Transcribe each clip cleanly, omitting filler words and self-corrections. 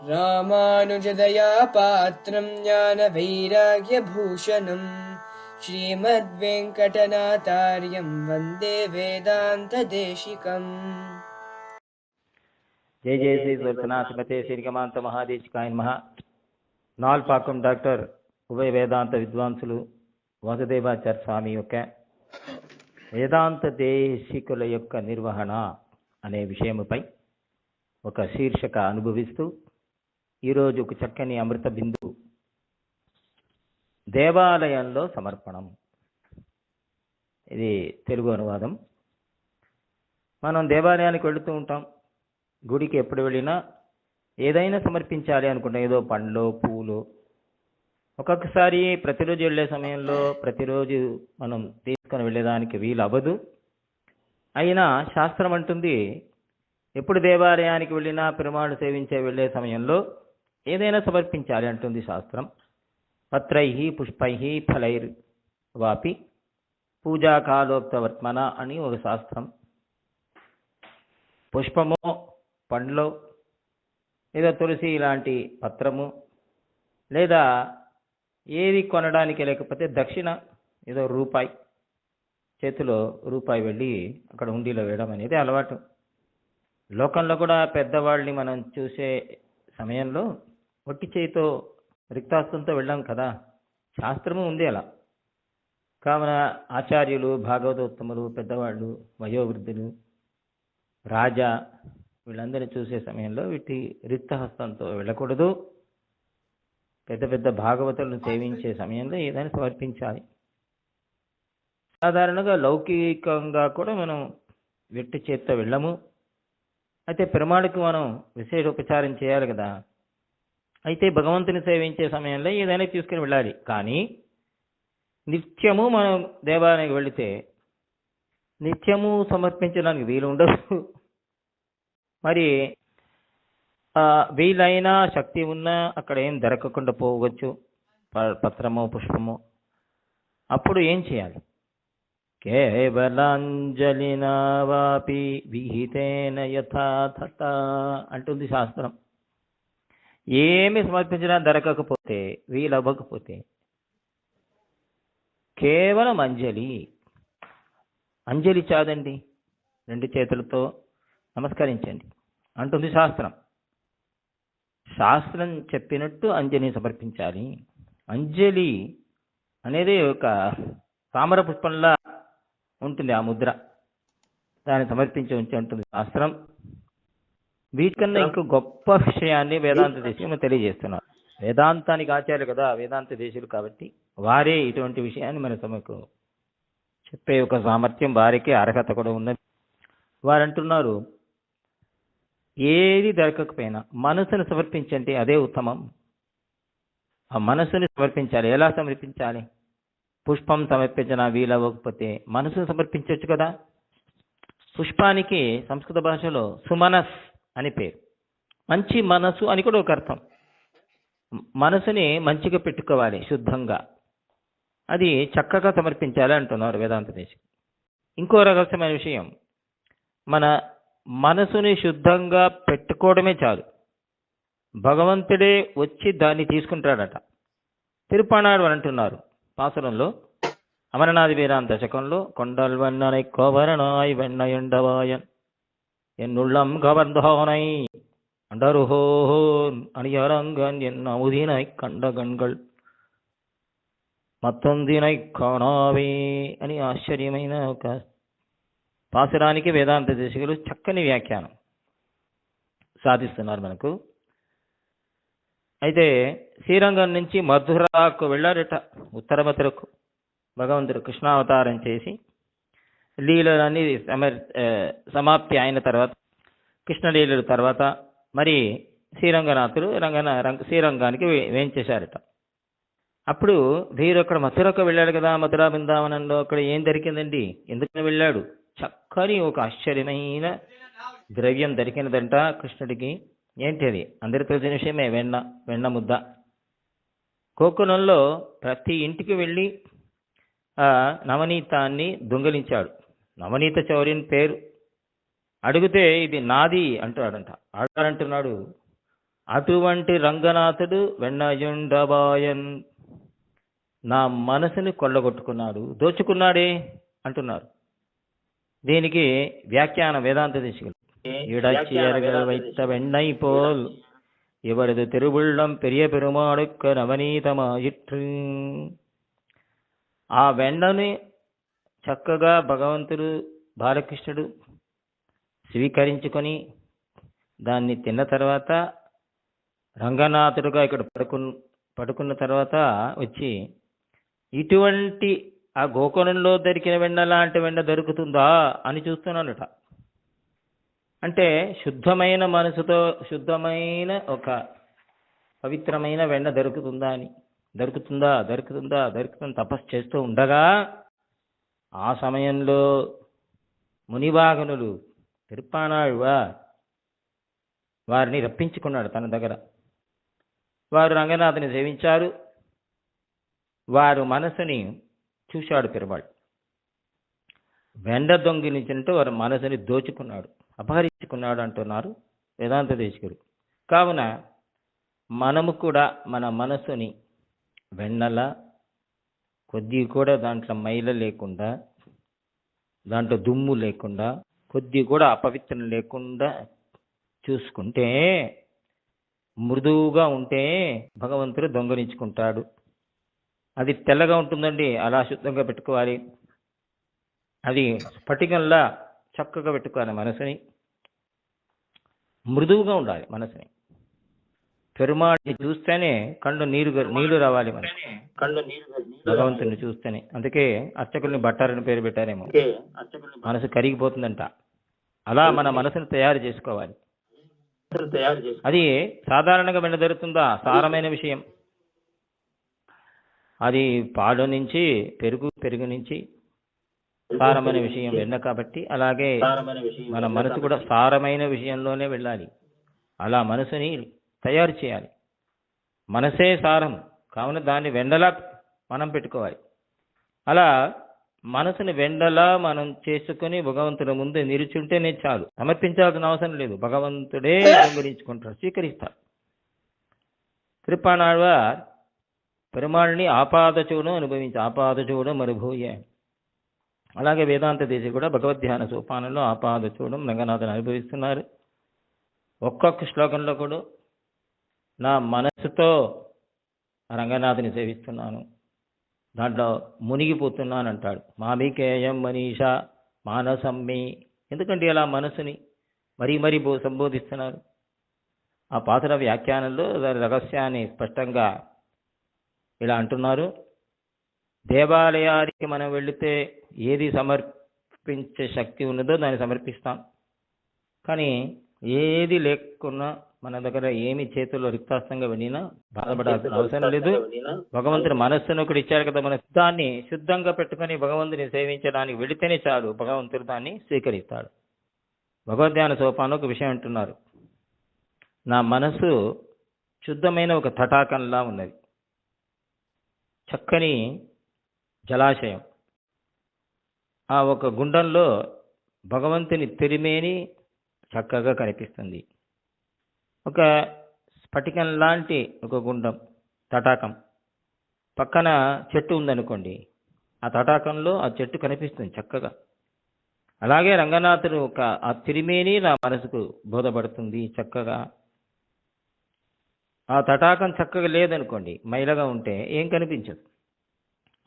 రామానుజదయా పాత్రం జ్ఞాన వైరాగ్య భూషణం శ్రీమద్వేంకటనాథార్యం వందే వేదాంత దేశికం. జయ జయ శ్రీ సుదర్శన శ్రీమతే శ్రీనిగమాంత మహాదేశికాయ నమః. నాల్పాకం డాక్టర్ ఉభయ వేదాంత విద్వాంసులు వాసుదేవాచార్య స్వామి యొక్క వేదాంత దేశికుల యొక్క నిర్వహణ అనే విషయముపై ఒక శీర్షిక అనుభవిస్తూ ఈరోజు ఒక చక్కని అమృత బిందు దేవాలయంలో సమర్పణం. ఇది తెలుగు అనువాదం. మనం దేవాలయానికి వెళుతూ ఉంటాం. గుడికి ఎప్పుడు వెళ్ళినా ఏదైనా సమర్పించాలి అనుకుంటాం, ఏదో పండ్లో పూలు. ఒక్కొక్కసారి ప్రతిరోజు వెళ్ళే సమయంలో ప్రతిరోజు మనం తీసుకొని వెళ్ళేదానికి వీలు అవ్వదు. అయినా శాస్త్రం అంటుంది, ఎప్పుడు దేవాలయానికి వెళ్ళినా పెరుమాళ్ సేవించే వెళ్ళే సమయంలో ఏదైనా సమర్పించాలి అంటుంది శాస్త్రం. పత్రై పుష్పై ఫలైర్ వాపి పూజాకాలోక్తవర్త్మన అని ఒక శాస్త్రం. పుష్పము, పండ్లో, లేదా తులసి ఇలాంటి పత్రము, లేదా ఏది కొనడానికి లేకపోతే దక్షిణ ఏదో రూపాయి, చేతిలో రూపాయి వెళ్ళి అక్కడ హుండీలో వేయడం అనేది అలవాటు. లోకంలో కూడా పెద్దవాళ్ళని మనం చూసే సమయంలో ఒట్టి చేతితో రిక్తాస్తంతో వెళ్ళాం కదా, శాస్త్రము ఉంది అలా. కావున ఆచార్యులు, భాగవతోత్తములు, పెద్దవాళ్ళు, వయోవృద్ధులు, రాజా వీళ్ళందరినీ చూసే సమయంలో వీటి రిక్తహస్తంతో వెళ్ళకూడదు. పెద్ద పెద్ద భాగవతులను సేవించే సమయంలో ఏదైనా సమర్పించాలి. సాధారణంగా లౌకికంగా కూడా మనం వెట్టి చేత్తో వెళ్ళము. అయితే పెరుమాళికి మనం విశేషోపచారం చేయాలి కదా. అయితే భగవంతుని సేవించే సమయంలో ఏదైనా తీసుకుని వెళ్ళాలి. కానీ నిత్యము మనం దేవాలయానికి వెళితే నిత్యము సమర్పించడానికి వీలు ఉండదు. మరి వీలైనా శక్తి ఉన్నా అక్కడ ఏం దొరకకుండా పోవచ్చు, పత్రము పుష్పము. అప్పుడు ఏం చేయాలి? కేవలాంజలినా వాపి విహితేన యథాతథ అంటుంది శాస్త్రం. ఏమి సమర్పించినా దొరకకపోతే, వీలవ్వకపోతే కేవలం అంజలి చాదండి, రెండు చేతులతో నమస్కరించండి అంటుంది శాస్త్రం. శాస్త్రం చెప్పినట్టు అంజలి సమర్పించాలి. అంజలి అనేది ఒక తామర పుష్పంలా ఉంటుంది ఆ ముద్ర, దాన్ని సమర్పించి ఉంచి ఉంటుంది శాస్త్రం. వీటికన్నా ఇంకో గొప్ప విషయాన్ని వేదాంత దేశం తెలియజేస్తున్నారు. వేదాంతానికి ఆచార్యులు కదా, వేదాంత దేశులు కాబట్టి వారే ఇటువంటి విషయాన్ని మన తమకు చెప్పే ఒక సామర్థ్యం, వారికి అర్హత కూడా ఉన్నది. వారు అంటున్నారు, ఏది దొరకకపోయినా మనసును సమర్పించండి, అదే ఉత్తమం. ఆ మనసుని సమర్పించాలి. ఎలా సమర్పించాలి? పుష్పం సమర్పించినా వీలవ్వకపోతే మనసును సమర్పించవచ్చు కదా. పుష్పానికి సంస్కృత భాషలో సుమనస్ అని పేరు. మంచి మనసు అని కూడా ఒక అర్థం. మనసుని మంచిగా పెట్టుకోవాలి, శుద్ధంగా. అది చక్కగా సమర్పించాలి అంటున్నారు వేదాంత దేశం. ఇంకో రహస్యమైన విషయం, మన మనసుని శుద్ధంగా పెట్టుకోవడమే చాలు, భగవంతుడే వచ్చి దాన్ని తీసుకుంటాడట. తిరుపనాడు అని అంటున్నారు పాసురంలో, అమరనాథి వీరాంత శకంలో, కొండల్ వెన్నై కోవరణాయ్ వెన్నయుండవాయన్ ఎన్నుళ్ళం కవర్ந்தோனை அண்டருஹோன் அணியரங்கன் என் அமுதினை కండ గణ్గళ్ మత్తొందినై కాణావే అని ఆశ్చర్యమైన ఒక పాసురానికి వేదాంత దేశికులు చక్కని వ్యాఖ్యానం సాధిస్తున్నారు మనకు. అయితే శ్రీరంగం నుంచి మధురకు వెళ్ళారట, ఉత్తరమధురకు. భగవంతుడు కృష్ణావతారం చేసి లీలలన్నీ సమాప్తి అయిన తర్వాత, కృష్ణలీలల తర్వాత మరి శ్రీరంగనాథుడు శ్రీరంగానికి వేంచేశారట. అప్పుడు ధీరు అక్కడ మథురకు వెళ్ళాడు కదా, మథురా బృందావనంలో. అక్కడ ఏం దొరికిందండి? ఎందుకని వెళ్ళాడు? చక్కని ఒక ఆశ్చర్యమైన ద్రవ్యం దొరికినదంట కృష్ణుడికి. ఏంటి అది? అందరికీ తెలిసిన విషయమే, వెన్న ముద్ద. గోకులంలో ప్రతి ఇంటికి వెళ్ళి నవనీతాన్ని దొంగిలించాడు. నవనీత చౌర్యని పేరు. అడిగితే ఇది నాది అంటాడంట. ఆడారంటున్నాడు, అటువంటి రంగనాథుడు వెన్నయుండబాయన్, నా మనసుని కొల్లగొట్టుకున్నాడు, దోచుకున్నాడే అంటున్నారు. దీనికి వ్యాఖ్యానం వేదాంత దేశికులు. ఇడచ్చియர்கள் வைத்த வெண்ணை போல் இவரது திருவுள்ளம் பெரிய பெருமாளுக்கு నవనీతమాయిற்று. ఆ వెన్నని చక్కగా భగవంతుడు బాలకృష్ణుడు స్వీకరించుకొని దాన్ని తిన్న తర్వాత రంగనాథుడుగా ఇక్కడ పడుకున్న తర్వాత వచ్చి, ఇటువంటి ఆ గోకులంలో దొరికిన వెన్న లాంటి వెన్న దొరుకుతుందా అని చూస్తున్నానట. అంటే శుద్ధమైన మనసుతో శుద్ధమైన ఒక పవిత్రమైన వెన్న దొరుకుతుందా అని, దొరుకుతుందా తపస్సు చేస్తూ ఉండగా ఆ సమయంలో మునివాగనులు తిరుప్పానాళ్వా వారిని రప్పించుకున్నాడు తన దగ్గర. వారు రంగనాథుని సేవించారు. వారు మనసుని చూశాడు పెరుమాళ్. వెండ దొంగిలించినట్టు వారి మనసుని దోచుకున్నాడు, అపహరించుకున్నాడు అంటున్నారు వేదాంత దేశికుడు. కావున మనము కూడా మన మనసుని వెన్నల కొద్ది కూడా దాంట్లో మైల లేకుండా, దాంట్లో దుమ్ము లేకుండా, కొద్ది కూడా అపవిత్రం లేకుండా చూసుకుంటే, మృదువుగా ఉంటే భగవంతుడు దొంగలించుకుంటాడు. అది తెల్లగా ఉంటుందండి, అలా శుద్ధంగా పెట్టుకోవాలి. అది స్ఫటికంలా చక్కగా పెట్టుకోవాలి మనసుని. మృదువుగా ఉండాలి మనసుని. పెరుమాళ్ చూస్తేనే నీళ్లు రావాలి మనకి, భగవంతుని చూస్తేనే. అందుకే అర్చకుల్ని బట్టారని పేరు పెట్టారేమో, మనసు కరిగిపోతుందంట. అలా మన మనసును తయారు చేసుకోవాలి. అది సాధారణంగా వెన్న దొరుకుతుందా? సారమైన విషయం. అది పాలు నుంచి పెరుగు నుంచి సారమైన విషయం వెన్న కాబట్టి, అలాగే మన మనసు కూడా సారమైన విషయంలోనే వెళ్ళాలి. అలా మనసుని తయారు చేయాలి. మనసే సారం కావున దాన్ని వెండలా మనం పెట్టుకోవాలి. అలా మనసుని వెండలా మనం చేసుకుని భగవంతుడి ముందు నిలుచుంటేనే చాలు, సమర్పించాల్సిన అవసరం లేదు. భగవంతుడే దొంగిలించుకుంటాడు, స్వీకరిస్తాడు. తిరుప్పానాళ్వార్ పెరుమాళ్ళని ఆపాదచూడం ఆపాదచూడం అనుభూయ. అలాగే వేదాంత దేశి కూడా భగవద్ధ్యాన సోపానంలో ఆపాదచూడం రంగనాథుని అనుభవిస్తున్నారు. ఒక్కొక్క శ్లోకంలో కూడా నా మనస్సుతో రంగనాథుని సేవిస్తున్నాను, దాంట్లో మునిగిపోతున్నాను అంటాడు. మామికేయం మనీషా మానసమ్మి. ఎందుకంటే ఇలా మనసుని మరీ సంబోధిస్తున్నారు. ఆ పాత్ర వ్యాఖ్యానంలో దాని రహస్యాన్ని స్పష్టంగా ఇలా అంటున్నారు. దేవాలయానికి మనం వెళితే ఏది సమర్పించే శక్తి ఉన్నదో దాన్ని సమర్పిస్తాం. కానీ ఏది లేకున్నా, మన దగ్గర ఏమి చేతుల్లో రిక్తాస్తంగా వెళ్ళినా బాధపడాల్సిన అవసరం లేదు. భగవంతుని మనస్సును ఒకటి ఇచ్చారు కదా, మన దాన్ని శుద్ధంగా పెట్టుకుని భగవంతుని సేవించడానికి వెళితేనే చాలు, భగవంతుడు దాన్ని స్వీకరిస్తాడు. భగవద్ధ్యాన సోపానం ఒక విషయం అంటున్నారు. నా మనసు శుద్ధమైన ఒక తటాకంలా ఉన్నది, చక్కని జలాశయం. ఆ ఒక గుండంలో భగవంతుని తిరిమేని చక్కగా కనిపిస్తుంది. ఒక స్ఫటికం లాంటి ఒక గుండం, తటాకం పక్కన చెట్టు ఉందనుకోండి, ఆ తటాకంలో ఆ చెట్టు కనిపిస్తుంది చక్కగా. అలాగే రంగనాథుడు ఆ తిరిమేని నా మనసుకు బోధపడుతుంది చక్కగా. ఆ తటాకం చక్కగా లేదనుకోండి, మైలగా ఉంటే ఏం కనిపించదు.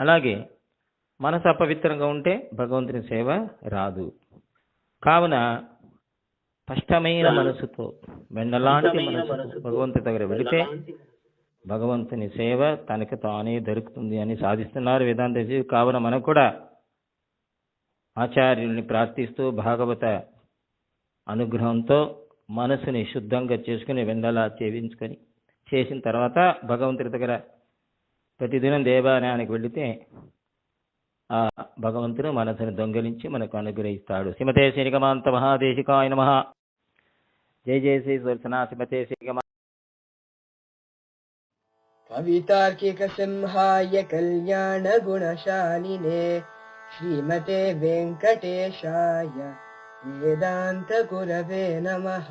అలాగే మనసు అపవిత్రంగా ఉంటే భగవంతుని సేవ రాదు. కావున స్పష్టమైన మనసుతో, వెన్నలాంటి మనసుతో భగవంతుడి దగ్గర వెళితే భగవంతుని సేవ తనకు తానే దొరుకుతుంది అని సాధిస్తున్నారు వేదాంత దేశి. కావున మనకు కూడా ఆచార్యుల్ని ప్రార్థిస్తూ భాగవత అనుగ్రహంతో మనసుని శుద్ధంగా చేసుకుని వెన్నలా చేయించుకొని చేసిన తర్వాత భగవంతుడి దగ్గర ప్రతిదినం దేవాలయానికి వెళితే ఆ భగవంతుడు మనసుని దొంగలించి మనకు అనుగ్రహిస్తాడు. శ్రీమతే శ్రీనిగమాంత మహాదేశికాయ నమః. జయ జయ శ్రీ సుదర్శన శ్రీమతే శ్రీనిగమ. కవితార్కిక సింహాయ కళ్యాణ గుణశాలినే శ్రీమతే వెంకటేశాయ వేదాంత గురవే నమః.